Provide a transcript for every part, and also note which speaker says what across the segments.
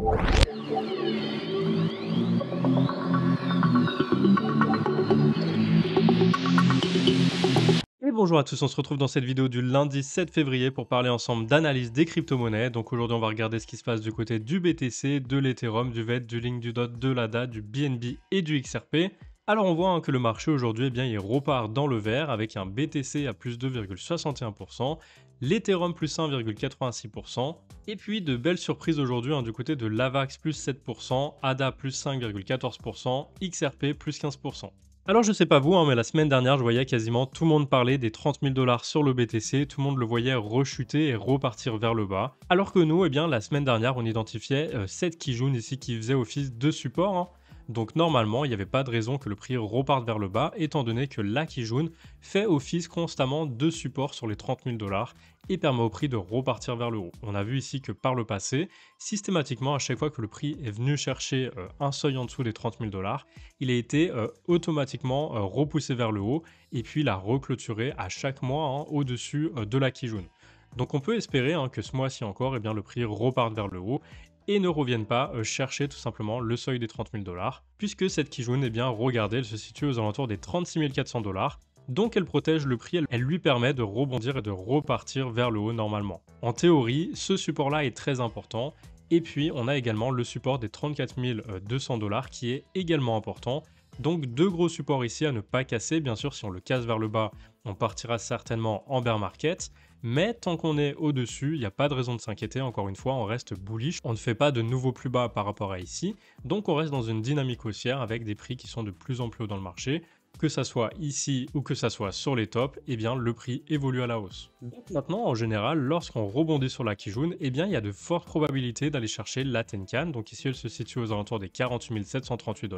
Speaker 1: Et bonjour à tous, on se retrouve dans cette vidéo du lundi 7 février pour parler ensemble d'analyse des crypto-monnaies. Donc aujourd'hui on va regarder ce qui se passe du côté du BTC, de l'Ethereum, du VET, du Link, du DOT, de l'ADA, du BNB et du XRP. Alors on voit que le marché aujourd'hui, il repart dans le vert avec un BTC à plus 2,61%, l'Ethereum plus 1,86%, et puis de belles surprises aujourd'hui du côté de l'AVAX plus 7%, ADA plus 5,14%, XRP plus 15%. Alors je sais pas vous, mais la semaine dernière, je voyais quasiment tout le monde parler des 30 000 $ sur le BTC, tout le monde le voyait rechuter et repartir vers le bas. Alors que nous, la semaine dernière, on identifiait 7 Kijun ici qui faisaient office de support. Donc normalement, il n'y avait pas de raison que le prix reparte vers le bas, étant donné que la Kijun fait office constamment de support sur les 30 000 $ et permet au prix de repartir vers le haut. On a vu ici que par le passé, systématiquement, à chaque fois que le prix est venu chercher un seuil en dessous des 30 000 $, il a été automatiquement repoussé vers le haut et puis il a reclôturé à chaque mois au-dessus de la Kijun. Donc on peut espérer que ce mois-ci encore, le prix reparte vers le haut et ne revienne pas chercher tout simplement le seuil des 30 000 $, puisque cette Kijun, regardez, elle se situe aux alentours des 36 400 $. Donc elle protège le prix, elle lui permet de rebondir et de repartir vers le haut normalement. En théorie, ce support-là est très important. Et puis on a également le support des 34 200 $ qui est également important. Donc deux gros supports ici à ne pas casser. Bien sûr, si on le casse vers le bas, on partira certainement en bear market. Mais tant qu'on est au-dessus, il n'y a pas de raison de s'inquiéter. Encore une fois, on reste bullish. On ne fait pas de nouveaux plus bas par rapport à ici. Donc on reste dans une dynamique haussière avec des prix qui sont de plus en plus hauts dans le marché. Que ça soit ici ou que ça soit sur les tops, le prix évolue à la hausse. Donc maintenant, en général, lorsqu'on rebondit sur la Kijun, il y a de fortes probabilités d'aller chercher la Tenkan. Donc ici, elle se situe aux alentours des 48 738 $.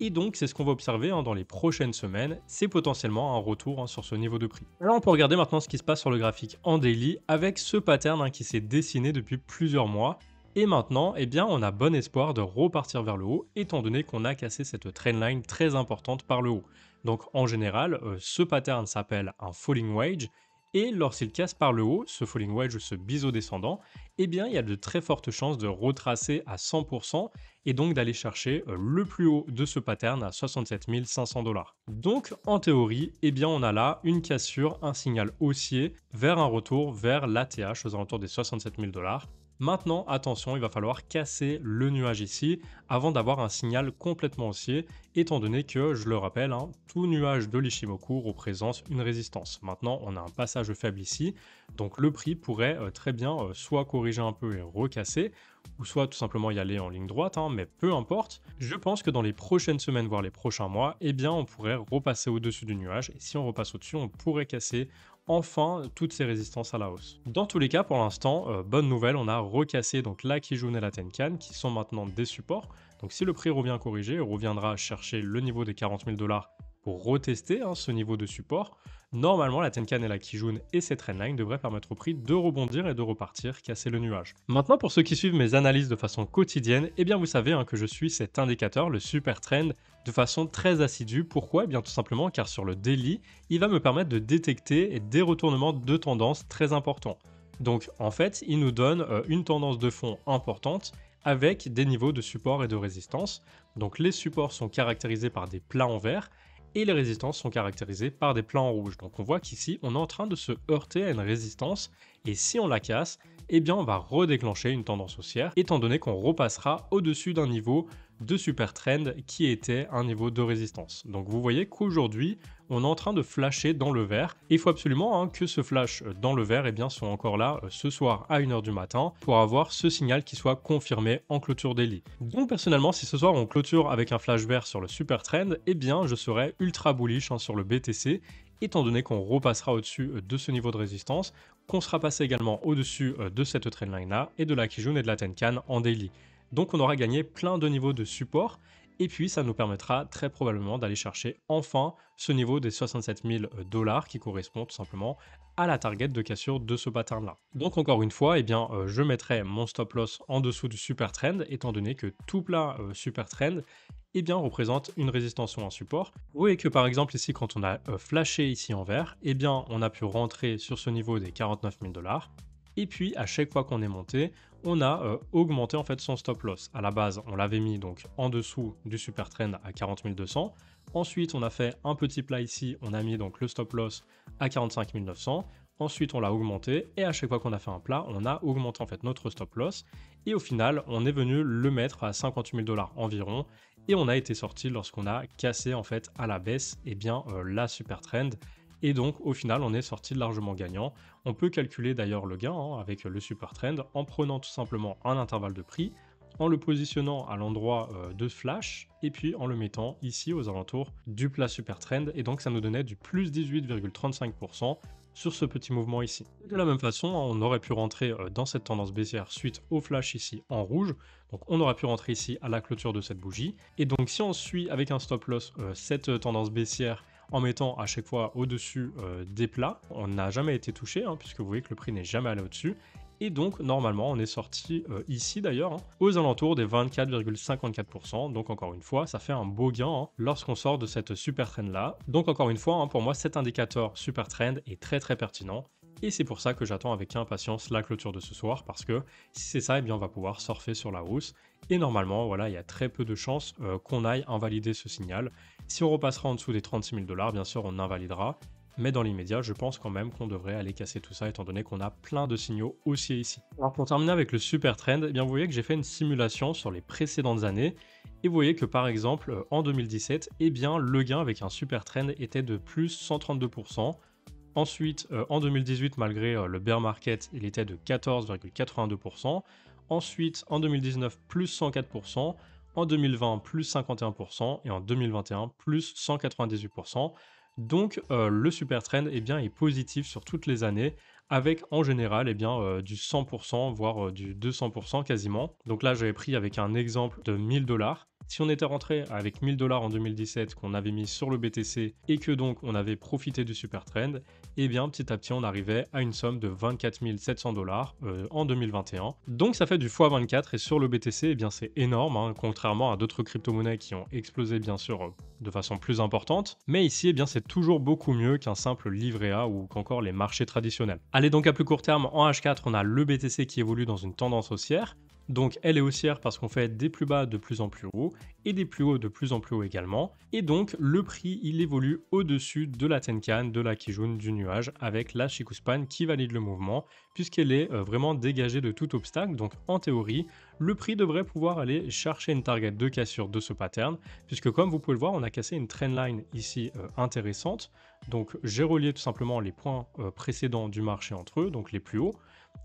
Speaker 1: Et donc, c'est ce qu'on va observer dans les prochaines semaines. C'est potentiellement un retour sur ce niveau de prix. Alors, on peut regarder maintenant ce qui se passe sur le graphique en daily avec ce pattern qui s'est dessiné depuis plusieurs mois. Et maintenant, on a bon espoir de repartir vers le haut, étant donné qu'on a cassé cette trendline très importante par le haut. Donc en général, ce pattern s'appelle un falling wedge, et lorsqu'il casse par le haut, ce falling wedge ou ce biseau descendant, il y a de très fortes chances de retracer à 100% et donc d'aller chercher le plus haut de ce pattern à 67 500 $. Donc en théorie, on a là une cassure, un signal haussier vers un retour vers l'ATH aux alentours des 67 000 $. Maintenant, attention, il va falloir casser le nuage ici avant d'avoir un signal complètement haussier, étant donné que, je le rappelle, tout nuage de l'Ichimoku représente une résistance. Maintenant, on a un passage faible ici, donc le prix pourrait très bien soit corriger un peu et recasser, ou soit tout simplement y aller en ligne droite, mais peu importe. Je pense que dans les prochaines semaines, voire les prochains mois, on pourrait repasser au-dessus du nuage, et si on repasse au-dessus, on pourrait casser enfin toutes ces résistances à la hausse. Dans tous les cas, pour l'instant, bonne nouvelle, on a recassé donc la Kijun et la Tenkan qui sont maintenant des supports. Donc si le prix revient corriger, on reviendra chercher le niveau des 40 000 $ pour retester ce niveau de support. Normalement, la Tenkan et la Kijun et cette trendline devraient permettre au prix de rebondir et de repartir, casser le nuage. Maintenant, pour ceux qui suivent mes analyses de façon quotidienne, vous savez que je suis cet indicateur, le super trend, de façon très assidue. Pourquoi? Tout simplement car sur le daily, il va me permettre de détecter des retournements de tendance très importants. Donc en fait, il nous donne une tendance de fond importante avec des niveaux de support et de résistance. Donc les supports sont caractérisés par des plats en vert et les résistances sont caractérisées par des plats en rouge. Donc on voit qu'ici, on est en train de se heurter à une résistance et si on la casse, on va redéclencher une tendance haussière étant donné qu'on repassera au-dessus d'un niveau de super trend qui était un niveau de résistance. Donc vous voyez qu'aujourd'hui, on est en train de flasher dans le vert. Et il faut absolument que ce flash dans le vert soit encore là ce soir à 1h du matin pour avoir ce signal qui soit confirmé en clôture daily. Donc personnellement, si ce soir on clôture avec un flash vert sur le super trend, je serai ultra bullish sur le BTC étant donné qu'on repassera au-dessus de ce niveau de résistance, qu'on sera passé également au-dessus de cette trendline là et de la Kijun et de la Tenkan en daily. Donc on aura gagné plein de niveaux de support et puis ça nous permettra très probablement d'aller chercher enfin ce niveau des 67 000 $ qui correspond tout simplement à la target de cassure de ce pattern là. Donc encore une fois, je mettrai mon stop loss en dessous du super trend étant donné que tout plat super trend représente une résistance ou un support. Vous voyez que par exemple ici quand on a flashé ici en vert, on a pu rentrer sur ce niveau des 49 000 $. Et puis, à chaque fois qu'on est monté, on a augmenté en fait son stop loss. À la base, on l'avait mis donc en dessous du super trend à 40 200. Ensuite, on a fait un petit plat ici, on a mis donc le stop loss à 45 900. Ensuite, on l'a augmenté et à chaque fois qu'on a fait un plat, on a augmenté en fait notre stop loss. Et au final, on est venu le mettre à 58 000 $ environ. Et on a été sorti lorsqu'on a cassé en fait à la baisse la super trend. Et donc au final, on est sorti largement gagnant. On peut calculer d'ailleurs le gain avec le super trend en prenant tout simplement un intervalle de prix, en le positionnant à l'endroit de flash et puis en le mettant ici aux alentours du plat super trend. Et donc ça nous donnait du plus 18,35% sur ce petit mouvement ici. De la même façon, on aurait pu rentrer dans cette tendance baissière suite au flash ici en rouge. Donc on aurait pu rentrer ici à la clôture de cette bougie. Et donc si on suit avec un stop loss cette tendance baissière en mettant à chaque fois au-dessus des plats, on n'a jamais été touché puisque vous voyez que le prix n'est jamais allé au-dessus. Et donc, normalement, on est sorti ici d'ailleurs, aux alentours des 24,54%. Donc, encore une fois, ça fait un beau gain lorsqu'on sort de cette super trend là. Donc, encore une fois, pour moi, cet indicateur super trend est très très pertinent. Et c'est pour ça que j'attends avec impatience la clôture de ce soir, parce que si c'est ça, eh bien, on va pouvoir surfer sur la hausse. Et normalement, voilà, il y a très peu de chances qu'on aille invalider ce signal. Si on repassera en dessous des 36 000 $, bien sûr, on invalidera. Mais dans l'immédiat, je pense quand même qu'on devrait aller casser tout ça, étant donné qu'on a plein de signaux haussiers ici. Alors pour terminer avec le super trend, eh bien vous voyez que j'ai fait une simulation sur les précédentes années. Et vous voyez que par exemple, en 2017, eh bien, le gain avec un super trend était de plus 132%. Ensuite, en 2018, malgré le bear market, il était de 14,82%. Ensuite, en 2019, plus 104%. En 2020, plus 51%. Et en 2021, plus 198%. Donc le super trend est positif sur toutes les années, avec en général du 100%, voire du 200% quasiment. Donc là j'avais pris avec un exemple de 1000 $. Si on était rentré avec 1000 $ en 2017 qu'on avait mis sur le BTC et que donc on avait profité du super trend, petit à petit on arrivait à une somme de 24 700 $ en 2021. Donc ça fait du x24 et sur le BTC c'est énorme, contrairement à d'autres crypto-monnaies qui ont explosé bien sûr de façon plus importante. Mais ici c'est toujours beaucoup mieux qu'un simple livret A ou qu'encore les marchés traditionnels. Allez, donc à plus court terme, en H4 on a le BTC qui évolue dans une tendance haussière. Donc elle est haussière parce qu'on fait des plus bas de plus en plus haut et des plus hauts de plus en plus haut également. Et donc le prix il évolue au-dessus de la Tenkan, de la Kijun, du nuage avec la Chikou-span qui valide le mouvement puisqu'elle est vraiment dégagée de tout obstacle. Donc en théorie, le prix devrait pouvoir aller chercher une target de cassure de ce pattern puisque comme vous pouvez le voir, on a cassé une trendline ici intéressante. Donc j'ai relié tout simplement les points précédents du marché entre eux, donc les plus hauts.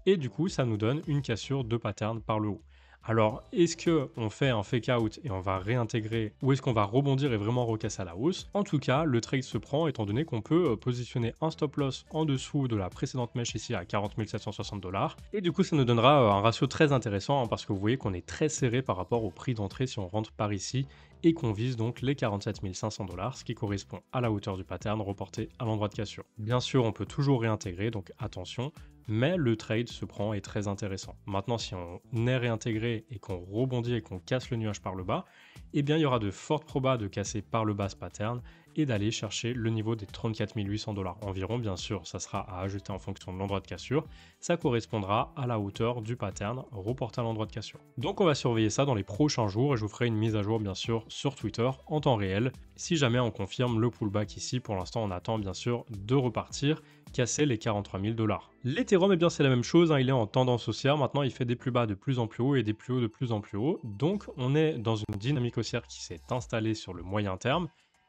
Speaker 1: Et du coup, ça nous donne une cassure de pattern par le haut. Alors, est-ce qu'on fait un fake out et on va réintégrer ou est-ce qu'on va rebondir et vraiment recasser à la hausse? En tout cas, le trade se prend étant donné qu'on peut positionner un stop loss en dessous de la précédente mèche ici à 40 760 $. Et du coup, ça nous donnera un ratio très intéressant parce que vous voyez qu'on est très serré par rapport au prix d'entrée si on rentre par ici et qu'on vise donc les 47 500 $, ce qui correspond à la hauteur du pattern reporté à l'endroit de cassure. Bien sûr, on peut toujours réintégrer, donc attention, mais le trade se prend et est très intéressant. Maintenant, si on est réintégré et qu'on rebondit et qu'on casse le nuage par le bas, il y aura de fortes probas de casser par le bas ce pattern et d'aller chercher le niveau des 34 800 $ environ. Bien sûr, ça sera à ajuster en fonction de l'endroit de cassure. Ça correspondra à la hauteur du pattern reporté à l'endroit de cassure. Donc on va surveiller ça dans les prochains jours et je vous ferai une mise à jour bien sûr sur Twitter en temps réel. Si jamais on confirme le pullback ici, pour l'instant on attend bien sûr de repartir, casser les 43 000 $. L'Ethereum, c'est la même chose, il est en tendance haussière. Maintenant il fait des plus bas de plus en plus haut et des plus hauts de plus en plus haut. Donc on est dans une dynamique haussière qui s'est installée sur le moyen terme.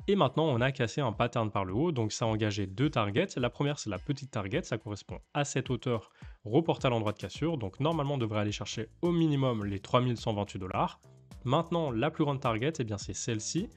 Speaker 1: Et maintenant, on a cassé un pattern par le haut, donc ça a engagé deux targets. La première, c'est la petite target, ça correspond à cette hauteur reportée à l'endroit de cassure. Donc normalement, on devrait aller chercher au minimum les 3128 $. Maintenant, la plus grande target, c'est celle-ci.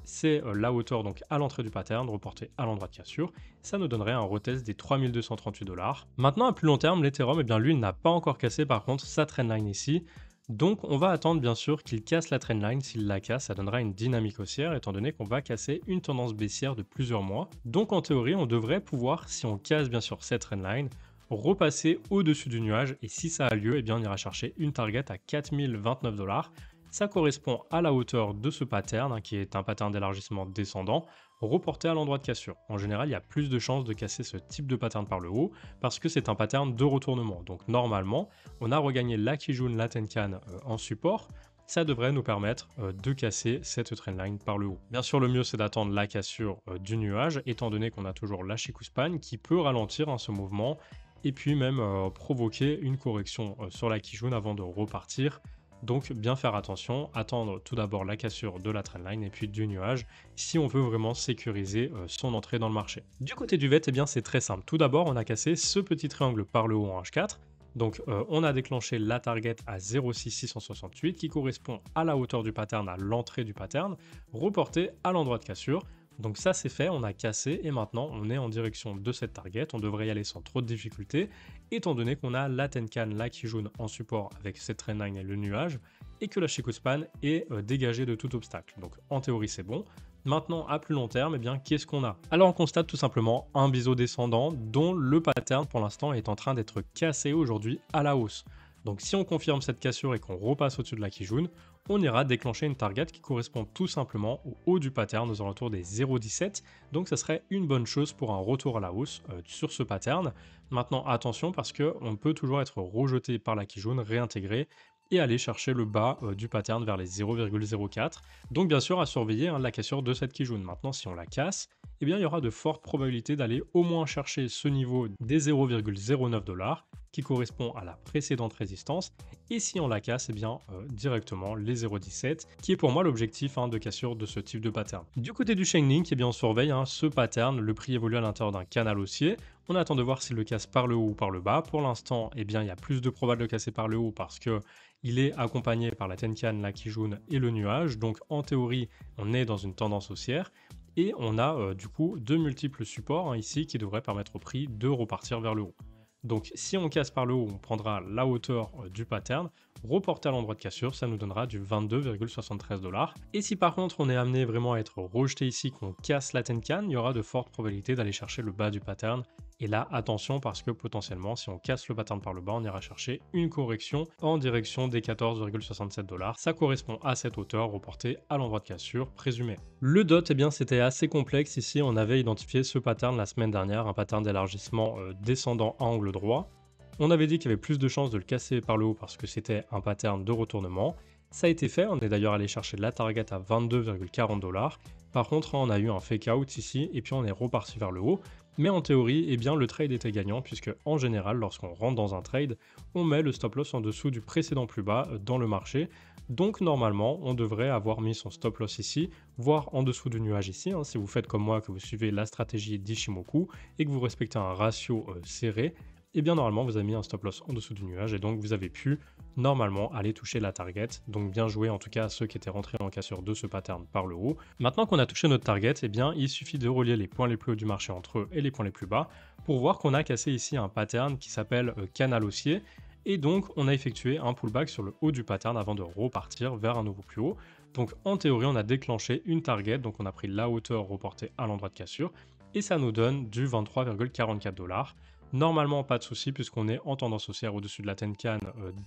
Speaker 1: C'est la hauteur donc à l'entrée du pattern reportée à l'endroit de cassure. Ça nous donnerait un retest des 3238 $. Maintenant, à plus long terme, l'Ethereum, lui, n'a pas encore cassé par contre sa trendline ici. Donc on va attendre bien sûr qu'il casse la trendline. S'il la casse, ça donnera une dynamique haussière étant donné qu'on va casser une tendance baissière de plusieurs mois. Donc en théorie, on devrait pouvoir, si on casse bien sûr cette trendline, repasser au-dessus du nuage et si ça a lieu, on ira chercher une target à 4029 $. Ça correspond à la hauteur de ce pattern, hein, qui est un pattern d'élargissement descendant, reporté à l'endroit de cassure. En général, il y a plus de chances de casser ce type de pattern par le haut, parce que c'est un pattern de retournement. Donc normalement, on a regagné la Kijun, la Tenkan en support, ça devrait nous permettre de casser cette trendline par le haut. Bien sûr, le mieux c'est d'attendre la cassure du nuage, étant donné qu'on a toujours la Chikuspan qui peut ralentir, hein, ce mouvement, et puis même provoquer une correction sur la Kijun avant de repartir. Donc bien faire attention, attendre tout d'abord la cassure de la trendline et puis du nuage si on veut vraiment sécuriser son entrée dans le marché. Du côté du VET, eh bien c'est très simple. Tout d'abord, on a cassé ce petit triangle par le haut en H4. Donc on a déclenché la target à 0,6668 qui correspond à la hauteur du pattern, à l'entrée du pattern, reporté à l'endroit de cassure. Donc ça c'est fait, on a cassé et maintenant on est en direction de cette target, on devrait y aller sans trop de difficultés, étant donné qu'on a la Tenkan, la Kijun en support avec cette trendline et le nuage, et que la Chikuspan est dégagée de tout obstacle. Donc en théorie c'est bon. Maintenant, à plus long terme, eh bien, qu'est-ce qu'on a? Alors on constate tout simplement un biseau descendant dont le pattern pour l'instant est en train d'être cassé aujourd'hui à la hausse. Donc si on confirme cette cassure et qu'on repasse au-dessus de la Kijun, on ira déclencher une target qui correspond tout simplement au haut du pattern aux alentours des 0,17. Donc ça serait une bonne chose pour un retour à la hausse sur ce pattern. Maintenant attention parce qu'on peut toujours être rejeté par la Kijun, réintégré et aller chercher le bas du pattern vers les 0,04. Donc bien sûr à surveiller, hein, la cassure de cette Kijun. Maintenant si on la casse, eh bien il y aura de fortes probabilités d'aller au moins chercher ce niveau des 0,09 $, qui correspond à la précédente résistance, et si on la casse, eh bien directement les 0,17, qui est pour moi l'objectif, hein, de cassure de ce type de pattern. Du côté du Chainlink, eh bien on surveille, hein, ce pattern, le prix évolue à l'intérieur d'un canal haussier, on attend de voir s'il le casse par le haut ou par le bas. Pour l'instant, eh bien il y a plus de probabilité de le casser par le haut parce que il est accompagné par la Tenkan, la Kijun et le nuage, donc en théorie on est dans une tendance haussière. Et on a du coup deux multiples supports, hein, ici qui devraient permettre au prix de repartir vers le haut. Donc si on casse par le haut, on prendra la hauteur du pattern, reporté à l'endroit de cassure, ça nous donnera du 22,73 $. Et si par contre on est amené vraiment à être rejeté ici, qu'on casse la Tenkan, il y aura de fortes probabilités d'aller chercher le bas du pattern. Et là, attention parce que potentiellement, si on casse le pattern par le bas, on ira chercher une correction en direction des 14,67 $. Ça correspond à cette hauteur reportée à l'endroit de cassure présumé. Le DOT, eh bien, c'était assez complexe ici. On avait identifié ce pattern la semaine dernière, un pattern d'élargissement descendant à angle droit. On avait dit qu'il y avait plus de chances de le casser par le haut parce que c'était un pattern de retournement. Ça a été fait, on est d'ailleurs allé chercher la target à 22,40 $. Par contre, on a eu un fake out ici et puis on est reparti vers le haut. Mais en théorie, eh bien, le trade était gagnant puisque en général, lorsqu'on rentre dans un trade, on met le stop loss en dessous du précédent plus bas dans le marché. Donc normalement, on devrait avoir mis son stop loss ici, voire en dessous du nuage ici, hein, si vous faites comme moi, que vous suivez la stratégie d'Ishimoku et que vous respectez un ratio serré. Et bien normalement vous avez mis un stop loss en dessous du nuage et donc vous avez pu normalement aller toucher la target. Donc bien joué en tout cas à ceux qui étaient rentrés en cassure de ce pattern par le haut. Maintenant qu'on a touché notre target, eh bien il suffit de relier les points les plus hauts du marché entre eux et les points les plus bas pour voir qu'on a cassé ici un pattern qui s'appelle canal haussier. Et donc on a effectué un pullback sur le haut du pattern avant de repartir vers un nouveau plus haut. Donc en théorie on a déclenché une target, donc on a pris la hauteur reportée à l'endroit de cassure et ça nous donne du 23,44 $. Normalement, pas de souci puisqu'on est en tendance haussière au-dessus de la Tenkan,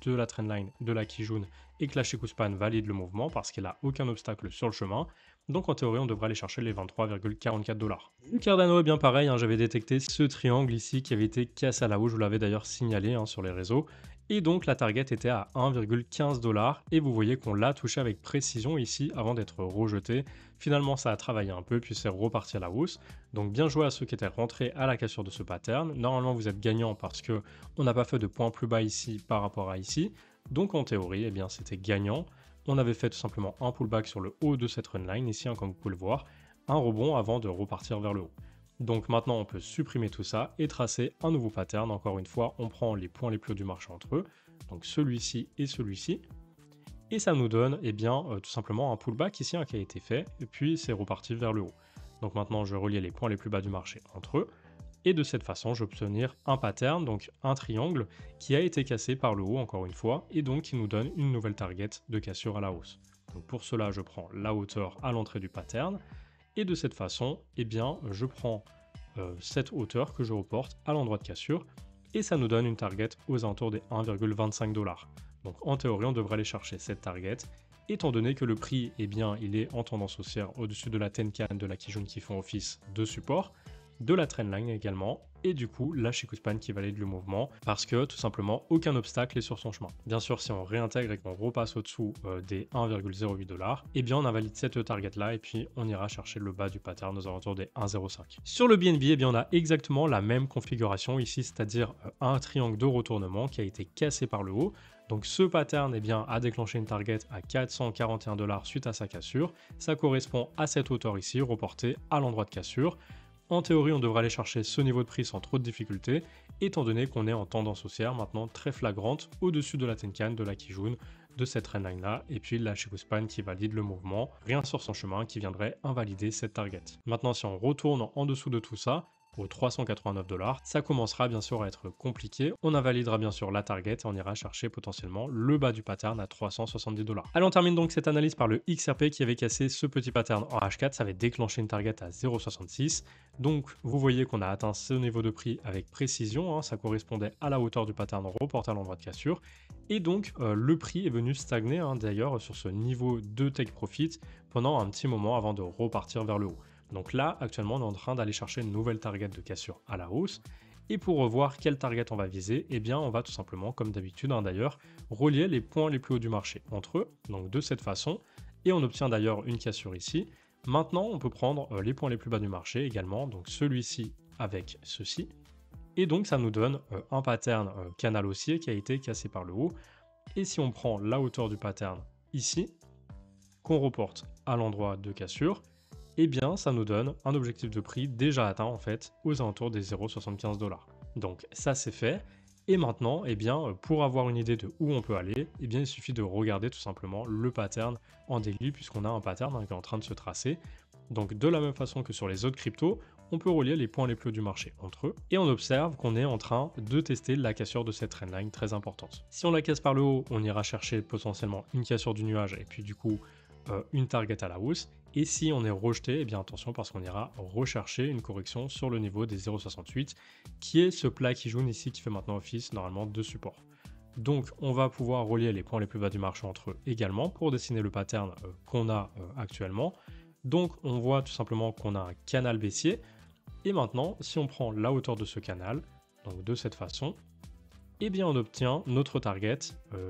Speaker 1: de la trendline, de la Kijun et que la Chikuspan valide le mouvement parce qu'il n'a aucun obstacle sur le chemin. Donc en théorie, on devrait aller chercher les 23,44 $. Le Cardano est bien pareil, hein, j'avais détecté ce triangle ici qui avait été cassé à la hausse, je vous l'avais d'ailleurs signalé, hein, sur les réseaux. Et donc la target était à 1,15 $ et vous voyez qu'on l'a touché avec précision ici avant d'être rejeté. Finalement ça a travaillé un peu puis c'est reparti à la hausse. Donc bien joué à ceux qui étaient rentrés à la cassure de ce pattern. Normalement vous êtes gagnant parce que on n'a pas fait de point plus bas ici par rapport à ici. Donc en théorie, eh bien c'était gagnant. On avait fait tout simplement un pullback sur le haut de cette runline ici, hein, comme vous pouvez le voir, un rebond avant de repartir vers le haut. Donc maintenant on peut supprimer tout ça et tracer un nouveau pattern. Encore une fois, on prend les points les plus hauts du marché entre eux, donc celui-ci et celui-ci. Et ça nous donne tout simplement un pullback ici, hein, qui a été fait, et puis c'est reparti vers le haut. Donc maintenant je relie les points les plus bas du marché entre eux, et de cette façon je vais obtenir un pattern, donc un triangle, qui a été cassé par le haut encore une fois, et donc qui nous donne une nouvelle target de cassure à la hausse. Donc pour cela je prends la hauteur à l'entrée du pattern, et de cette façon, je prends cette hauteur que je reporte à l'endroit de cassure et ça nous donne une target aux alentours des 1,25 $. Donc en théorie, on devrait aller chercher cette target étant donné que le prix, eh bien, il est en tendance haussière au-dessus de la Tenkan, de la Kijun qui font office de support, de la trendline également, et du coup la Chikou-span qui valide le mouvement parce que tout simplement aucun obstacle est sur son chemin. Bien sûr, si on réintègre et qu'on repasse au-dessous des 1,08 $, eh bien on invalide cette target là et puis on ira chercher le bas du pattern aux alentours des 1,05. Sur le BNB, eh bien on a exactement la même configuration ici, c'est-à-dire un triangle de retournement qui a été cassé par le haut. Donc ce pattern eh bien, a déclenché une target à 441 $ suite à sa cassure. Ça correspond à cette hauteur ici, reportée à l'endroit de cassure. En théorie, on devrait aller chercher ce niveau de prix sans trop de difficultés, étant donné qu'on est en tendance haussière maintenant très flagrante au-dessus de la Tenkan, de la Kijun, de cette trendline là, et puis la Chikou-span qui valide le mouvement, rien sur son chemin qui viendrait invalider cette target. Maintenant, si on retourne en dessous de tout ça, aux 389 $, ça commencera bien sûr à être compliqué. On invalidera bien sûr la target et on ira chercher potentiellement le bas du pattern à 370 $. Allez, on termine donc cette analyse par le XRP qui avait cassé ce petit pattern en H4, ça avait déclenché une target à 0,66. Donc vous voyez qu'on a atteint ce niveau de prix avec précision, hein, ça correspondait à la hauteur du pattern reporté à l'endroit de cassure. Et donc le prix est venu stagner hein, d'ailleurs sur ce niveau de take profit pendant un petit moment avant de repartir vers le haut. Donc là, actuellement, on est en train d'aller chercher une nouvelle target de cassure à la hausse. Et pour revoir quelle target on va viser, eh bien, on va tout simplement, comme d'habitude hein, d'ailleurs, relier les points les plus hauts du marché entre eux, donc de cette façon. Et on obtient d'ailleurs une cassure ici. Maintenant, on peut prendre les points les plus bas du marché également, donc celui-ci avec ceci. Et donc, ça nous donne un pattern canal haussier qui a été cassé par le haut. Et si on prend la hauteur du pattern ici, qu'on reporte à l'endroit de cassure, eh bien ça nous donne un objectif de prix déjà atteint en fait aux alentours des 0,75 $. Donc ça c'est fait. Et maintenant, eh bien, pour avoir une idée de où on peut aller, eh bien, il suffit de regarder tout simplement le pattern en daily puisqu'on a un pattern hein, qui est en train de se tracer. Donc de la même façon que sur les autres cryptos, on peut relier les points les plus hauts du marché entre eux et on observe qu'on est en train de tester la cassure de cette trendline très importante. Si on la casse par le haut, on ira chercher potentiellement une cassure du nuage et puis du coup une target à la hausse. Et si on est rejeté, eh bien attention parce qu'on ira rechercher une correction sur le niveau des 0,68 qui est ce plat qui jaune ici qui fait maintenant office normalement de support. Donc on va pouvoir relier les points les plus bas du marché entre eux également pour dessiner le pattern qu'on a actuellement. Donc on voit tout simplement qu'on a un canal baissier et maintenant si on prend la hauteur de ce canal, donc de cette façon, eh bien on obtient notre target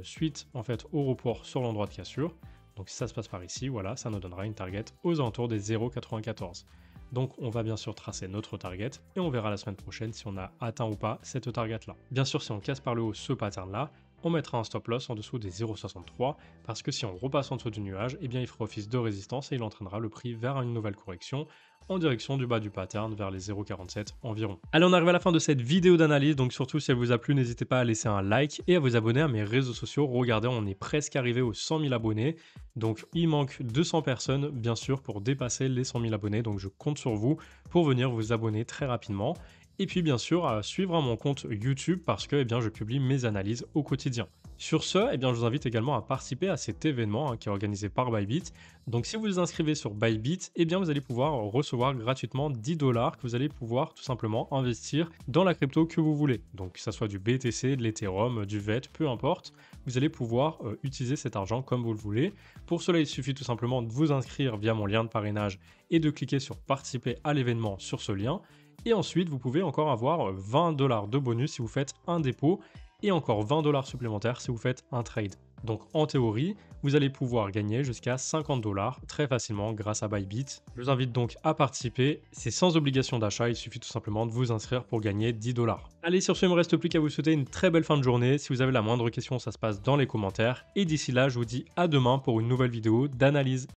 Speaker 1: suite en fait au report sur l'endroit de cassure. Donc si ça se passe par ici, voilà, ça nous donnera une target aux alentours des 0,94. Donc on va bien sûr tracer notre target et on verra la semaine prochaine si on a atteint ou pas cette target là. Bien sûr, si on casse par le haut ce pattern là, on mettra un stop loss en dessous des 0,63 parce que si on repasse en dessous du nuage, eh bien il fera office de résistance et il entraînera le prix vers une nouvelle correction en direction du bas du pattern vers les 0,47 environ. Allez, on arrive à la fin de cette vidéo d'analyse, donc surtout si elle vous a plu, n'hésitez pas à laisser un like et à vous abonner à mes réseaux sociaux. Regardez, on est presque arrivé aux 100 000 abonnés, donc il manque 200 personnes bien sûr pour dépasser les 100 000 abonnés, donc je compte sur vous pour venir vous abonner très rapidement. Et puis bien sûr, à suivre mon compte YouTube parce que eh bien, je publie mes analyses au quotidien. Sur ce, eh bien, je vous invite également à participer à cet événement qui est organisé par Bybit. Donc si vous vous inscrivez sur Bybit, eh bien, vous allez pouvoir recevoir gratuitement 10 $ que vous allez pouvoir tout simplement investir dans la crypto que vous voulez. Donc que ça soit du BTC, de l'Ethereum, du VET, peu importe, vous allez pouvoir utiliser cet argent comme vous le voulez. Pour cela, il suffit tout simplement de vous inscrire via mon lien de parrainage et de cliquer sur participer à l'événement sur ce lien. Et ensuite, vous pouvez encore avoir 20 $ de bonus si vous faites un dépôt et encore 20 $ supplémentaires si vous faites un trade. Donc en théorie, vous allez pouvoir gagner jusqu'à 50 $ très facilement grâce à Bybit. Je vous invite donc à participer. C'est sans obligation d'achat, il suffit tout simplement de vous inscrire pour gagner 10 $. Allez, sur ce, il ne me reste plus qu'à vous souhaiter une très belle fin de journée. Si vous avez la moindre question, ça se passe dans les commentaires. Et d'ici là, je vous dis à demain pour une nouvelle vidéo d'analyse.